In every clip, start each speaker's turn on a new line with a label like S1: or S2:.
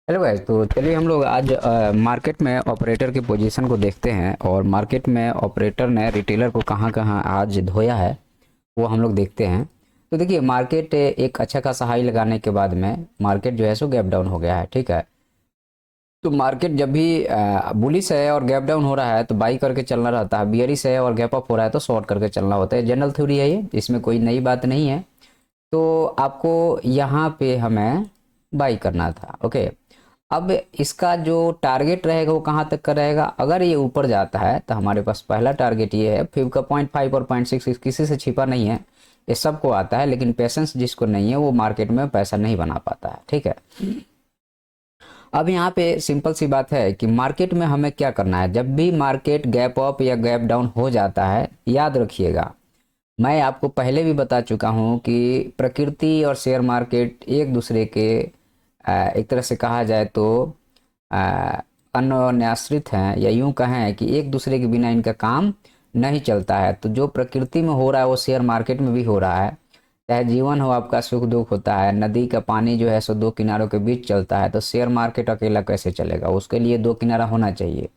S1: Hello guys, तो चलिए हम लोग आज मार्केट में ऑपरेटर की पोजीशन को देखते हैं और मार्केट में ऑपरेटर ने रिटेलर को कहाँ कहाँ आज धोया है वो हम लोग देखते हैं। तो देखिए मार्केट एक अच्छा खासा हाई लगाने के बाद में मार्केट जो है सो गैप डाउन हो गया है। ठीक है, तो मार्केट जब भी बुलिश है और गैप डाउन हो रहा है तो बाई करके चलना रहता है, बियरिश है और गैप अप हो रहा है तो शॉर्ट करके चलना होता है। जनरल थ्योरी है ये, इसमें कोई नई बात नहीं है। तो आपको यहाँ पे हमें बाई करना था। ओके, अब इसका जो टारगेट रहेगा वो कहाँ तक का रहेगा। अगर ये ऊपर जाता है तो हमारे पास पहला टारगेट ये है, फिर का 0.5 और 0.6 किसी से छिपा नहीं है, ये सबको आता है। लेकिन पेशेंस जिसको नहीं है वो मार्केट में पैसा नहीं बना पाता है। ठीक है, अब यहाँ पे सिंपल सी बात है कि मार्केट में हमें क्या करना है। जब भी मार्केट गैप अप या गैप डाउन हो जाता है, याद रखिएगा, मैं आपको पहले भी बता चुका हूँ कि प्रकृति और शेयर मार्केट एक दूसरे के एक तरह से कहा जाए तो अन्योन्याश्रित हैं, या यूं कहें कि एक दूसरे के बिना इनका काम नहीं चलता है। तो जो प्रकृति में हो रहा है वो शेयर मार्केट में भी हो रहा है। चाहे जीवन हो आपका, सुख दुख होता है, नदी का पानी जो है सो दो किनारों के बीच चलता है, तो शेयर मार्केट अकेला कैसे चलेगा, उसके लिए दो किनारा होना चाहिए।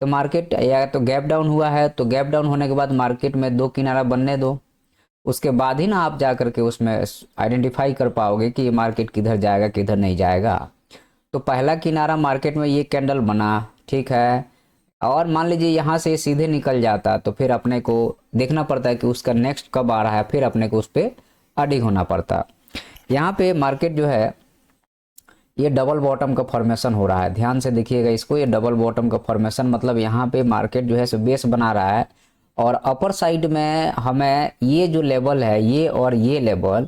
S1: तो मार्केट या तो गैप डाउन हुआ है तो गैप डाउन होने के बाद मार्केट में दो किनारा बनने दो, उसके बाद ही ना आप जा करके उसमें आइडेंटिफाई कर पाओगे कि ये मार्केट किधर जाएगा किधर नहीं जाएगा। तो पहला किनारा मार्केट में ये कैंडल बना, ठीक है, और मान लीजिए यहाँ से सीधे निकल जाता तो फिर अपने को देखना पड़ता है कि उसका नेक्स्ट कब आ रहा है, फिर अपने को उस पर अडिग होना पड़ता। यहाँ पे मार्केट जो है ये डबल बॉटम का फॉर्मेशन हो रहा है, ध्यान से देखिएगा इसको। ये डबल बॉटम का फॉर्मेशन मतलब यहाँ पे मार्केट जो है सो बेस बना रहा है, और अपर साइड में हमें ये जो लेवल है ये और ये लेवल,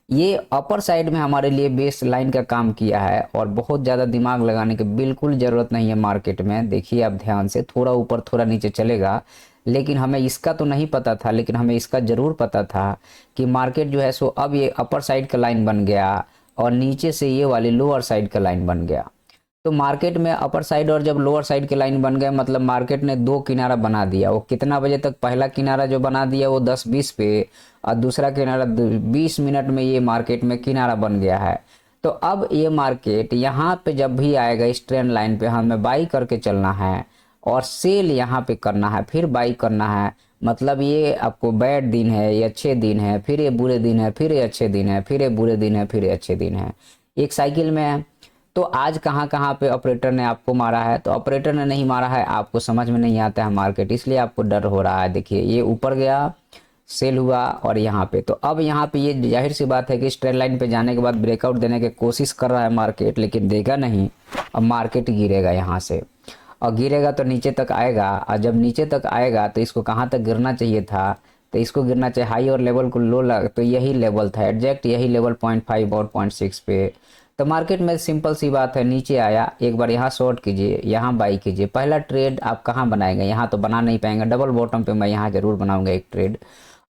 S1: ये अपर साइड में हमारे लिए बेस लाइन का काम किया है। और बहुत ज़्यादा दिमाग लगाने की बिल्कुल ज़रूरत नहीं है मार्केट में। देखिए आप ध्यान से, थोड़ा ऊपर थोड़ा नीचे चलेगा, लेकिन हमें इसका तो नहीं पता था, लेकिन हमें इसका ज़रूर पता था कि मार्केट जो है सो अब ये अपर साइड का लाइन बन गया और नीचे से ये वाली लोअर साइड का लाइन बन गया। तो मार्केट में अपर साइड और जब लोअर साइड के लाइन बन गए मतलब मार्केट ने दो किनारा बना दिया। वो कितना बजे तक, पहला किनारा जो बना दिया वो 10:20 पे, और दूसरा किनारा 20 मिनट में ये मार्केट में किनारा बन गया है। तो अब ये मार्केट यहाँ पे जब भी आएगा इस ट्रेंड लाइन पे हमें बाई करके चलना है, और सेल यहाँ पे करना है, फिर बाई करना है। मतलब ये आपको बैड दिन है, ये अच्छे दिन है, फिर ये बुरे दिन है, फिर ये अच्छे दिन है, फिर ये बुरे दिन है, फिर ये अच्छे दिन है, एक साइकिल में है। तो आज कहाँ कहाँ पे ऑपरेटर ने आपको मारा है, तो ऑपरेटर ने नहीं मारा है, आपको समझ में नहीं आता है मार्केट, इसलिए आपको डर हो रहा है। देखिए ये ऊपर गया, सेल हुआ, और यहाँ पे तो अब यहाँ पे ये जाहिर सी बात है कि इस ट्रेंड लाइन पे जाने के बाद ब्रेकआउट देने की कोशिश कर रहा है मार्केट, लेकिन देगा नहीं। अब मार्केट गिरेगा यहाँ से, और गिरेगा तो नीचे तक आएगा, और जब नीचे तक आएगा तो इसको कहाँ तक गिरना चाहिए था, तो इसको गिरना चाहिए हाई और लेवल को लो लग, तो यही लेवल था एग्जैक्ट, यही लेवल 0.5 और 0.6 पे। तो मार्केट में सिंपल सी बात है, नीचे आया, एक बार यहाँ शॉर्ट कीजिए, यहाँ बाई कीजिए। पहला ट्रेड आप कहाँ बनाएंगे, यहाँ तो बना नहीं पाएंगे। डबल बॉटम पे मैं यहाँ जरूर बनाऊंगा एक ट्रेड,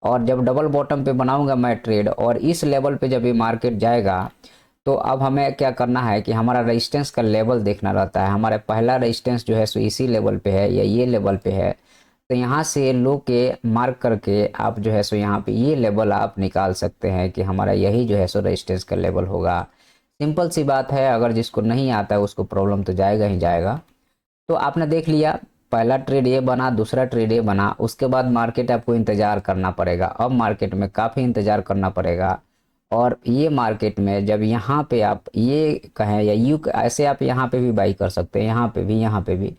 S1: और जब डबल बॉटम पे बनाऊंगा मैं ट्रेड, और इस लेवल पे जब ये मार्केट जाएगा तो अब हमें क्या करना है कि हमारा रेजिस्टेंस का लेवल देखना रहता है। हमारा पहला रेजिस्टेंस जो है सो इसी लेवल पे है या ये लेवल पे है, तो यहाँ से लो के मार्क करके आप जो है सो यहाँ पे ये लेवल आप निकाल सकते हैं कि हमारा यही जो है सो रेजिस्टेंस का लेवल होगा। सिंपल सी बात है, अगर जिसको नहीं आता है उसको प्रॉब्लम तो जाएगा ही जाएगा। तो आपने देख लिया, पहला ट्रेड ये बना, दूसरा ट्रेड ये बना, उसके बाद मार्केट आपको इंतज़ार करना पड़ेगा। अब मार्केट में काफ़ी इंतज़ार करना पड़ेगा, और ये मार्केट में जब यहाँ पे आप ये कहें या यू ऐसे आप यहाँ पे भी बाई कर सकते हैं, यहाँ पे भी, यहाँ पे भी,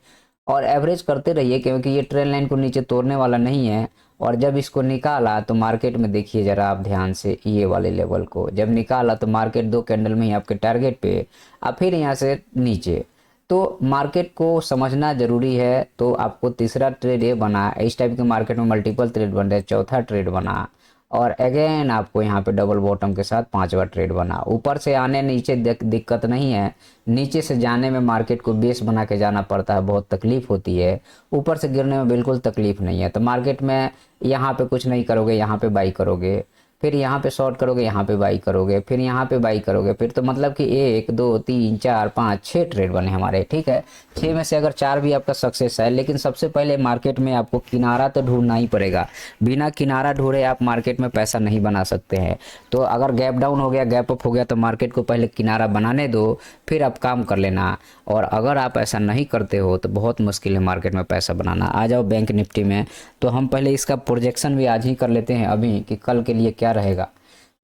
S1: और एवरेज करते रहिए क्योंकि ये ट्रेंड लाइन को नीचे तोड़ने वाला नहीं है। और जब इसको निकाला तो मार्केट में देखिए ज़रा आप ध्यान से, ये वाले लेवल को जब निकाला तो मार्केट दो कैंडल में ही आपके टारगेट पे, अब फिर यहाँ से नीचे। तो मार्केट को समझना जरूरी है। तो आपको तीसरा ट्रेड ये बना, इस टाइप के मार्केट में मल्टीपल ट्रेड बन रहे, चौथा ट्रेड बना, और अगेन आपको यहाँ पे डबल बॉटम के साथ पांचवा ट्रेड बना। ऊपर से आने नीचे दिक्कत नहीं है, नीचे से जाने में मार्केट को बेस बना के जाना पड़ता है, बहुत तकलीफ होती है। ऊपर से गिरने में बिल्कुल तकलीफ नहीं है। तो मार्केट में यहाँ पे कुछ नहीं करोगे, यहाँ पे बाई करोगे, फिर यहाँ पे शॉर्ट करोगे, यहाँ पे बाई करोगे, फिर यहाँ पे बाई करोगे, फिर तो मतलब कि 1 2 3 4 5 6 ट्रेड बने हमारे, ठीक है। 6 में से अगर 4 भी आपका सक्सेस है, लेकिन सबसे पहले मार्केट में आपको किनारा तो ढूंढना ही पड़ेगा। बिना किनारा ढूंढे आप मार्केट में पैसा नहीं बना सकते हैं। तो अगर गैप डाउन हो गया, गैप अप हो गया, तो मार्केट को पहले किनारा बनाने दो, फिर आप काम कर लेना। और अगर आप ऐसा नहीं करते हो तो बहुत मुश्किल है मार्केट में पैसा बनाना। आ जाओ बैंक निफ्टी में, तो हम पहले इसका प्रोजेक्शन भी आज ही कर लेते हैं अभी कि कल के लिए क्या रहेगा।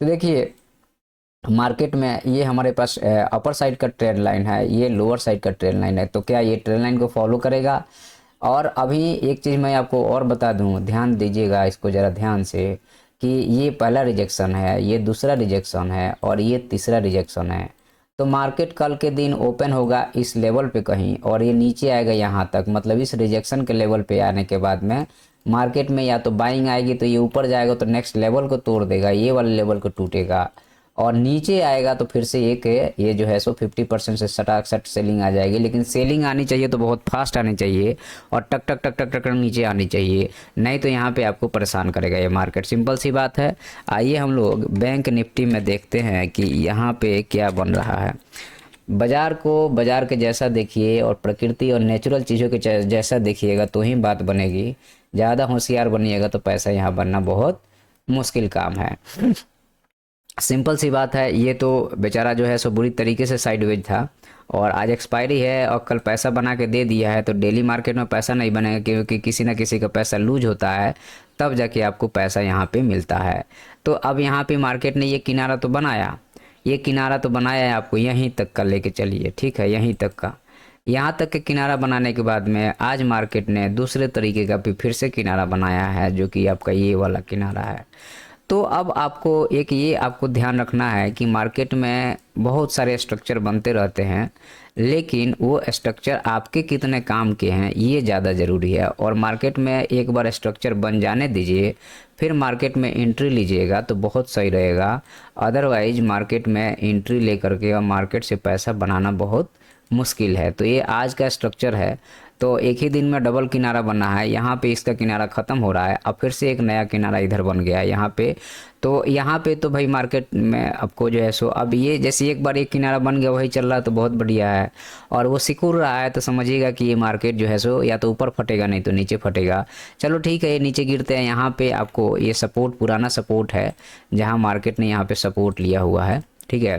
S1: तो देखिए मार्केट में ये हमारे पास अपर साइड का ट्रेंड लाइन है, ये लोअर साइड का ट्रेंड लाइन है। तो क्या ये ट्रेंड लाइन को फॉलो करेगा? और अभी एक चीज़ मैं आपको और बता दूं, ध्यान दीजिएगा इसको ज़रा ध्यान से, कि ये पहला रिजेक्शन है, ये दूसरा रिजेक्शन है और ये तीसरा रिजेक्शन है। तो मार्केट कल के दिन ओपन होगा इस लेवल पे कहीं, और ये नीचे आएगा यहाँ तक, मतलब इस रिजेक्शन के लेवल पे आने के बाद में मार्केट में या तो बाइंग आएगी, तो ये ऊपर जाएगा तो नेक्स्ट लेवल को तोड़ देगा, ये वाले लेवल को टूटेगा, और नीचे आएगा तो फिर से एक ये जो है सो 50% से सटाक सेलिंग आ जाएगी। लेकिन सेलिंग आनी चाहिए तो बहुत फास्ट आनी चाहिए, और टक टक टक टक टक नीचे आनी चाहिए, नहीं तो यहाँ पे आपको परेशान करेगा ये मार्केट। सिंपल सी बात है। आइए हम लोग बैंक निफ्टी में देखते हैं कि यहाँ पे क्या बन रहा है। बाज़ार को बाज़ार के जैसा देखिए और प्रकृति और नेचुरल चीज़ों के जैसा देखिएगा तो ही बात बनेगी। ज़्यादा होशियार बनिएगा तो पैसा यहाँ बनना बहुत मुश्किल काम है। सिंपल सी बात है। ये तो बेचारा जो है सो बुरी तरीके से साइडवेज था, और आज एक्सपायरी है और कल पैसा बना के दे दिया है। तो डेली मार्केट में पैसा नहीं बनेगा, क्योंकि किसी ना किसी का पैसा लूज होता है, तब जाके आपको पैसा यहाँ पे मिलता है। तो अब यहाँ पे मार्केट ने ये किनारा तो बनाया, ये किनारा तो बनाया है, आपको यहीं तक का लेके चलिए, ठीक है, यहीं तक का। यहाँ तक के किनारा बनाने के बाद में आज मार्केट ने दूसरे तरीके का भी फिर से किनारा बनाया है, जो कि आपका ये वाला किनारा है। तो अब आपको एक ये आपको ध्यान रखना है कि मार्केट में बहुत सारे स्ट्रक्चर बनते रहते हैं, लेकिन वो स्ट्रक्चर आपके कितने काम के हैं ये ज़्यादा ज़रूरी है। और मार्केट में एक बार स्ट्रक्चर बन जाने दीजिए, फिर मार्केट में एंट्री लीजिएगा तो बहुत सही रहेगा। अदरवाइज मार्केट में एंट्री लेकर के और मार्केट से पैसा बनाना बहुत मुश्किल है। तो ये आज का स्ट्रक्चर है। तो एक ही दिन में डबल किनारा बना है, यहाँ पे इसका किनारा ख़त्म हो रहा है, अब फिर से एक नया किनारा इधर बन गया है यहाँ पे। तो यहाँ पे तो भाई मार्केट में आपको जो है सो अब ये जैसे एक बार एक किनारा बन गया वही चल रहा है तो बहुत बढ़िया है, और वो सिकुड़ रहा है तो समझिएगा कि ये मार्केट जो है सो या तो ऊपर फटेगा नहीं तो नीचे फटेगा। चलो ठीक है, ये नीचे गिरते हैं। यहाँ पे आपको ये सपोर्ट पुराना सपोर्ट है, जहाँ मार्केट ने यहाँ पे सपोर्ट लिया हुआ है, ठीक है।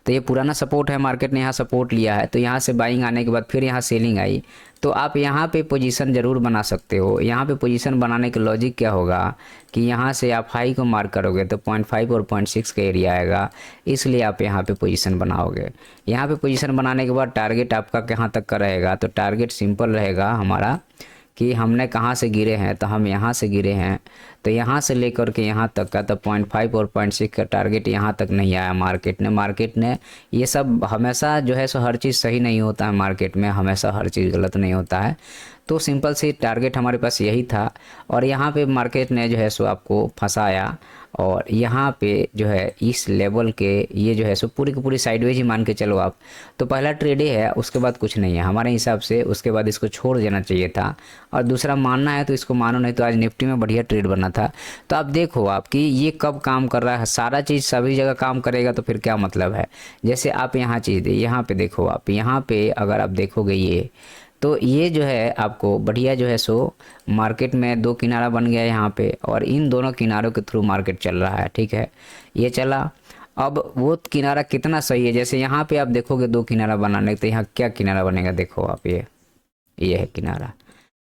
S1: तो ये पुराना सपोर्ट है, मार्केट ने यहाँ सपोर्ट लिया है, तो यहाँ से बाइंग आने के बाद फिर यहाँ सेलिंग आई, तो आप यहाँ पे पोजीशन ज़रूर बना सकते हो। यहाँ पे पोजीशन बनाने का लॉजिक क्या होगा कि यहाँ से आप हाई को मार्क करोगे तो 0.5 और 0.6 का एरिया आएगा, इसलिए आप यहाँ पे पोजीशन बनाओगे। यहाँ पे पोजीशन बनाने के बाद टारगेट आपका कहाँ तक का रहेगा, तो टारगेट सिंपल रहेगा हमारा कि हमने कहाँ से गिरे हैं, तो हम यहाँ से गिरे हैं, तो यहाँ से लेकर के यहाँ तक का तो 0.5 और 0.6 का टारगेट यहाँ तक नहीं आया मार्केट ने ये सब हमेशा जो है सो हर चीज़ सही नहीं होता है, मार्केट में हमेशा हर चीज़ गलत नहीं होता है। तो सिंपल सी टारगेट हमारे पास यही था, और यहाँ पे मार्केट ने जो है सो आपको फंसाया, और यहाँ पे जो है इस लेवल के ये जो है सो पूरी की पूरी साइडवेज ही मान के चलो आप। तो पहला ट्रेड ही है, उसके बाद कुछ नहीं है हमारे हिसाब से, उसके बाद इसको छोड़ देना चाहिए था, और दूसरा मानना है तो इसको मानो, नहीं तो आज निफ्टी में बढ़िया ट्रेड बना था। तो अब देखो आप कि ये कब काम कर रहा है, सारा चीज़ सभी जगह काम करेगा तो फिर क्या मतलब है। जैसे आप यहाँ चीज़ यहाँ पे देखो, आप यहाँ पे अगर आप देखोगे ये, तो ये जो है आपको बढ़िया जो है सो मार्केट में दो किनारा बन गया यहाँ पे, और इन दोनों किनारों के थ्रू मार्केट चल रहा है, ठीक है। ये चला, अब वो किनारा कितना सही है, जैसे यहाँ पे आप देखोगे दो किनारा बनाने, तो यहाँ क्या किनारा बनेगा, देखो आप ये है किनारा।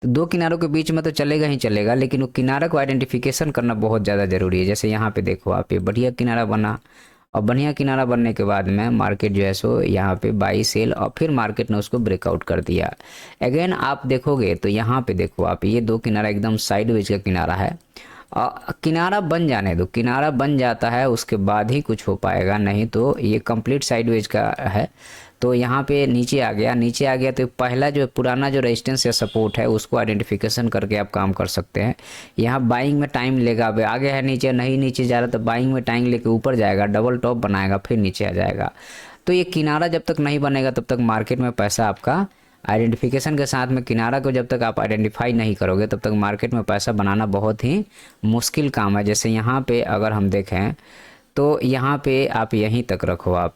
S1: तो दो किनारों के बीच में तो चलेगा ही चलेगा, लेकिन वो किनारा को आइडेंटिफिकेशन करना बहुत ज़्यादा ज़रूरी है। जैसे यहाँ पे देखो आप, ये बढ़िया किनारा बना, और बढ़िया किनारा बनने के बाद में मार्केट जो है सो यहाँ पे बाई सेल, और फिर मार्केट ने उसको ब्रेकआउट कर दिया। अगेन आप देखोगे तो यहाँ पे देखो आप, ये दो किनारा एकदम साइडवेज का किनारा है। किनारा बन जाने दो, किनारा बन जाता है उसके बाद ही कुछ हो पाएगा, नहीं तो ये कंप्लीट साइडवेज का है। तो यहाँ पे नीचे आ गया तो पहला जो पुराना जो रेजिस्टेंस या सपोर्ट है उसको आइडेंटिफिकेशन करके आप काम कर सकते हैं। यहाँ बाइंग में टाइम लेगा, अब आगे है नीचे, नहीं नीचे जा रहा तो बाइंग में टाइम लेके ऊपर जाएगा, डबल टॉप बनाएगा, फिर नीचे आ जाएगा। तो ये किनारा जब तक नहीं बनेगा तब तक मार्केट में पैसा आपका आइडेंटिफिकेशन के साथ में किनारा को जब तक आप आइडेंटिफाई नहीं करोगे तब तक मार्केट में पैसा बनाना बहुत ही मुश्किल काम है। जैसे यहाँ पे अगर हम देखें तो यहाँ पे आप यहीं तक रखो, आप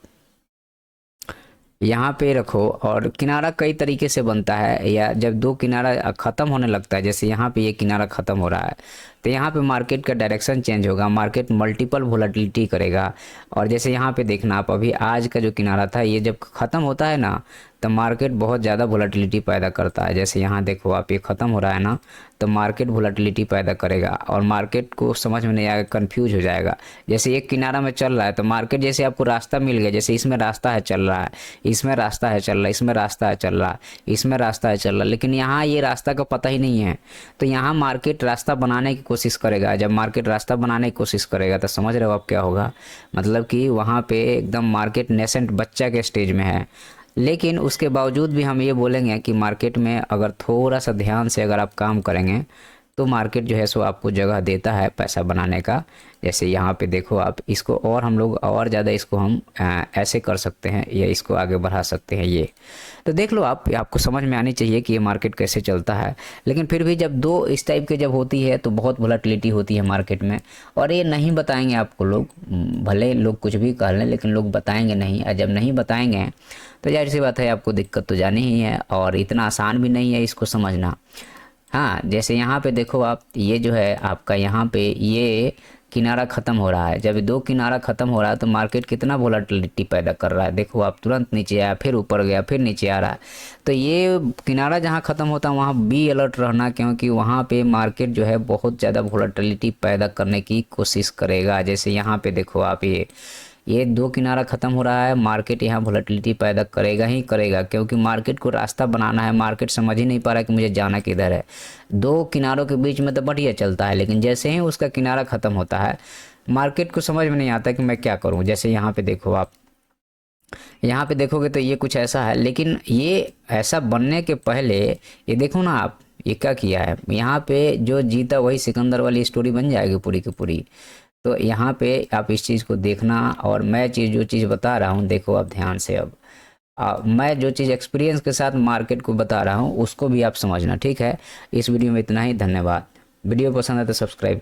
S1: यहाँ पे रखो, और किनारा कई तरीके से बनता है, या जब दो किनारा ख़त्म होने लगता है, जैसे यहाँ पे ये किनारा ख़त्म हो रहा है तो यहाँ पे मार्केट का डायरेक्शन चेंज होगा, मार्केट मल्टीपल वोलेटिलिटी करेगा। और जैसे यहाँ पे देखना आप, अभी आज का जो किनारा था ये जब ख़त्म होता है ना तो मार्केट बहुत ज़्यादा वोलेटिलिटी पैदा करता है। जैसे यहाँ देखो आप, ये ख़त्म हो रहा है ना तो मार्केट वोलेटिलिटी पैदा करेगा और मार्केट को समझ में नहीं आएगा, कंफ्यूज हो जाएगा। जैसे एक किनारा में चल रहा है तो मार्केट जैसे आपको रास्ता मिल गया, जैसे इसमें रास्ता है चल रहा है, इसमें रास्ता है चल रहा है, इसमें रास्ता है चल रहा है, इसमें रास्ता है चल रहा है, लेकिन यहाँ ये रास्ता का पता ही नहीं है। तो यहाँ मार्केट रास्ता बनाने की कोशिश करेगा। जब मार्केट रास्ता बनाने की कोशिश करेगा तो समझ रहे हो आप क्या होगा, मतलब कि वहाँ पे एकदम मार्केट नेसेंट बच्चा के स्टेज में है। लेकिन उसके बावजूद भी हम ये बोलेंगे कि मार्केट में अगर थोड़ा सा ध्यान से अगर आप काम करेंगे तो मार्केट जो है सो आपको जगह देता है पैसा बनाने का। जैसे यहाँ पे देखो आप, इसको और हम लोग और ज़्यादा इसको हम ऐसे कर सकते हैं या इसको आगे बढ़ा सकते हैं। ये तो देख लो आप, आपको समझ में आनी चाहिए कि ये मार्केट कैसे चलता है। लेकिन फिर भी जब दो इस टाइप के जब होती है तो बहुत वोलेटिलिटी होती है मार्केट में, और ये नहीं बताएंगे आपको लोग, भले लोग कुछ भी कह लें लेकिन लोग बताएंगे नहीं। और जब नहीं बताएंगे तो जाहिर सी बात है आपको दिक्कत तो जानी ही है, और इतना आसान भी नहीं है इसको समझना। हाँ, जैसे यहाँ पे देखो आप, ये जो है आपका यहाँ पे ये किनारा ख़त्म हो रहा है। जब दो किनारा ख़त्म हो रहा है तो मार्केट कितना वोलेटिलिटी पैदा कर रहा है। देखो आप, तुरंत नीचे आया, फिर ऊपर गया, फिर नीचे आ रहा है। तो ये किनारा जहाँ ख़त्म होता है वहाँ बी अलर्ट रहना, क्योंकि वहाँ पे मार्केट जो है बहुत ज़्यादा वोलेटिलिटी पैदा करने की कोशिश करेगा। जैसे यहाँ पे देखो आप, ये दो किनारा ख़त्म हो रहा है, मार्केट यहाँ वोलेटिलिटी पैदा करेगा ही करेगा, क्योंकि मार्केट को रास्ता बनाना है। मार्केट समझ ही नहीं पा रहा है कि मुझे जाना किधर है। दो किनारों के बीच में तो बढ़िया चलता है, लेकिन जैसे ही उसका किनारा ख़त्म होता है मार्केट को समझ में नहीं आता कि मैं क्या करूँ। जैसे यहाँ पे देखो आप, यहाँ पे देखोगे तो ये कुछ ऐसा है, लेकिन ये ऐसा बनने के पहले ये देखो ना आप, ये क्या किया है, यहाँ पे जो जीता वही सिकंदर वाली स्टोरी बन जाएगी पूरी की पूरी। तो यहाँ पे आप इस चीज़ को देखना, और मैं जो चीज़ बता रहा हूँ देखो आप ध्यान से। अब मैं जो चीज़ एक्सपीरियंस के साथ मार्केट को बता रहा हूँ उसको भी आप समझना, ठीक है। इस वीडियो में इतना ही, धन्यवाद। वीडियो पसंद है तो सब्सक्राइब